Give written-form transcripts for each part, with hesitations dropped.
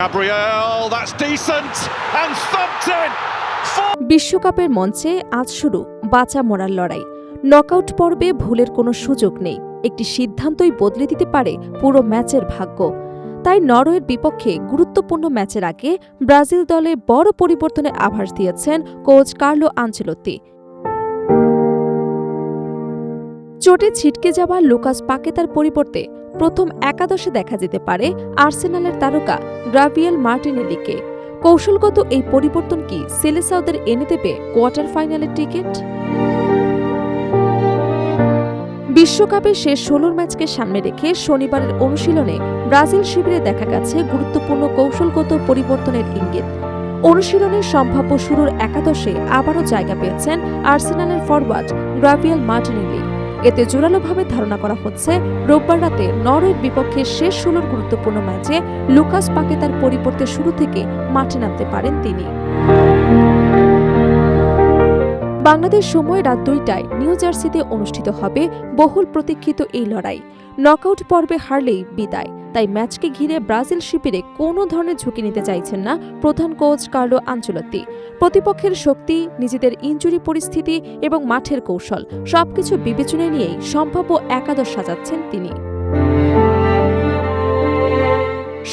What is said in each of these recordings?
Gabriel, that's decent and thumped in. বিশ্বকাপের মঞ্চে আজ শুরু বাঁচা মরার লড়াই। নকআউট পর্বে ভুলের কোনো সুযোগ নেই। একটি সিদ্ধান্তই বদলে দিতে পারে পুরো ম্যাচের ভাগ্য। তাই নরওয়ের বিপক্ষে গুরুত্বপূর্ণ ম্যাচের আগে ব্রাজিল দলে বড় পরিবর্তনের আভাস দিয়েছেন কোচ কার্লো আনচেলত্তি। চোটে ছিটকে যাওয়া লুকাস পাকেতার পরিবর্তে প্রথম একাদশে দেখা যেতে পারে আর্সেনালের তারকা গ্রাভিয়েল মার্টিনেলিকে। কৌশলগত এই পরিবর্তন কি সেলেসাওদের এনে দেবে কোয়ার্টার ফাইনালের টিকিট? বিশ্বকাপের শেষ ১৬ ম্যাচকে সামনে রেখে শনিবারের অনুশীলনে ব্রাজিল শিবিরে দেখা গেছে গুরুত্বপূর্ণ কৌশলগত পরিবর্তনের ইঙ্গিত। অনুশীলনের সম্ভাব্য শুরুর একাদশে আবারও জায়গা পেয়েছেন আর্সেনালের ফরওয়ার্ড গ্রাভিয়েল মার্টিনেলি। এতে জোরালোভাবে ধারণা করা হচ্ছে রোববার রাতে নরওয়ের বিপক্ষে শেষ ১৬র গুরুত্বপূর্ণ ম্যাচে লুকাস পাকেতার পরিবর্তে শুরু থেকে মাঠে নামতে পারেন তিনি। বাংলাদেশ সময় রাত ২টায় নিউ জার্সিতে অনুষ্ঠিত হবে বহুল প্রতীক্ষিত এই লড়াই। নকআউট পর্বে হারলেই বিদায়, তাই ম্যাচকে ঘিরে ব্রাজিল শিবিরে কোনো ধরনের ঝুঁকি নিতে চাইছেন না প্রধান কোচ কার্লো আনচেলত্তি। প্রতিপক্ষের শক্তি, নিজেদের ইনজুরি পরিস্থিতি এবং মাঠের কৌশল সবকিছু বিবেচনায় নিয়েই সম্ভাব্য একাদশ সাজাচ্ছেন তিনি।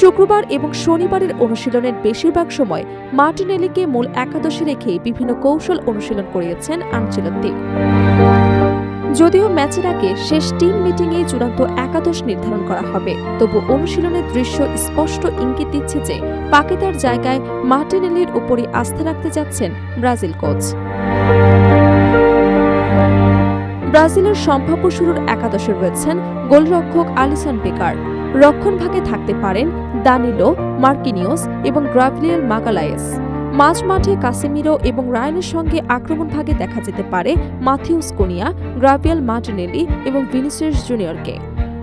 শুক্রবার এবং শনিবারের অনুশীলনের বেশিরভাগ সময় মার্টিনেলিকে মূল একাদশে রেখে বিভিন্ন কৌশল অনুশীলন করিয়েছেন আনচেলত্তি। যদিও ম্যাচের আগে শেষ টিম মিটিংয়ে চূড়ান্ত একাদশ নির্ধারণ করা হবে, তবু অনুশীলনের দৃশ্য স্পষ্ট ইঙ্গিত দিচ্ছে যে পাকেতার জায়গায় মার্টিনেলির উপরই আস্থা রাখতে যাচ্ছেন ব্রাজিল কোচ। ব্রাজিলের সম্ভাব্য শুরুর একাদশে রয়েছেন গোলরক্ষক আলিসন বেকার। রক্ষণভাগে থাকতে পারেন দানিলো, মার্কিনিওস এবং গ্রাভিয়েল মাগালায়েস। মাঝমাঠে কাসেমিরো এবং রায়ানের সঙ্গে আক্রমণভাগে দেখা যেতে পারে মাথিউস কুনিয়া, গ্রাভিয়েল মার্টিনেলি এবং ভিনিসিয়াস জুনিয়রকে।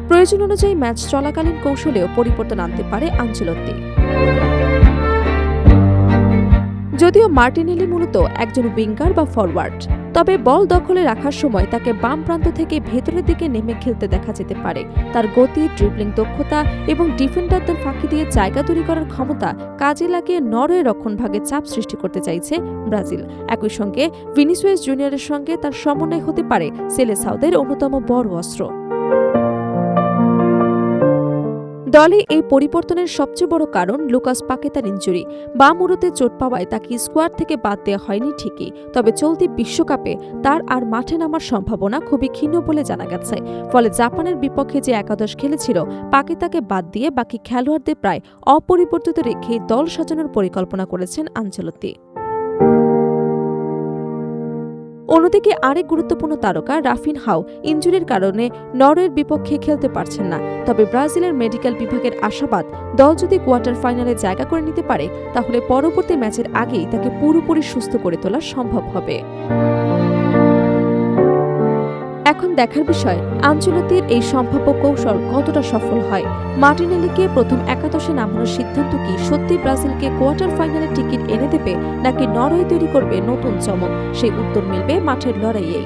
প্রয়োজন অনুযায়ী ম্যাচ চলাকালীন কৌশলেও পরিবর্তন আনতে পারে আনচেলত্তি। যদিও মার্টিনেলি মূলত একজন উইঙ্গার বা ফরওয়ার্ড, তবে বল দখলে রাখার সময় তাকে বাম প্রান্ত থেকে ভেতরের দিকে নেমে খেলতে দেখা যেতে পারে। তার গতি, ড্রিবলিং দক্ষতা এবং ডিফেন্ডারদের ফাঁকি দিয়ে জায়গা তৈরি করার ক্ষমতা কাজে লাগিয়ে নরওয়ে রক্ষণভাগে চাপ সৃষ্টি করতে চাইছে ব্রাজিল। একই সঙ্গে ভিনিসিয়াস জুনিয়রের সঙ্গে তার সমন্বয় হতে পারে সেলেসাওদের অন্যতম বড় অস্ত্র। দলে এই পরিবর্তনের সবচেয়ে বড় কারণ লুকাস পাকেতার ইনজুরি। বাম উরুতে চোট পাওয়ায় তাকে স্কোয়াড থেকে বাদ দেওয়া হয়নি ঠিকই, তবে চলতি বিশ্বকাপে তার আর মাঠে নামার সম্ভাবনা খুবই ক্ষীণ বলে জানা গেছে। ফলে জাপানের বিপক্ষে যে একাদশ খেলেছিল পাকেতাকে বাদ দিয়ে বাকি খেলোয়াড়দের প্রায় অপরিবর্তিত রেখেই দল সাজানোর পরিকল্পনা করেছেন আনচেলত্তি। অন্যদিকে আরেক গুরুত্বপূর্ণ তারকা রাফিনহাও ইনজুরির কারণে নরওয়ের বিপক্ষে খেলতে পারছেন না। তবে ব্রাজিলের মেডিকেল বিভাগের আশাবাদ, দল যদি কোয়ার্টার ফাইনালে জায়গা করে নিতে পারে তাহলে পরবর্তী ম্যাচের আগেই তাকে পুরোপুরি সুস্থ করে তোলা সম্ভব হবে। এখন দেখার বিষয় আনচেলত্তির এই সম্ভাব্য কৌশল কতটা সফল হয়। মার্টিনেলিকে প্রথম একাদশে নামানোর সিদ্ধান্ত কি সত্যি ব্রাজিলকে কোয়ার্টার ফাইনালের টিকিট এনে দেবে, নাকি নরওয়ে তৈরি করবে নতুন চমক? সেই উত্তর মিলবে মাঠের লড়াইয়েই।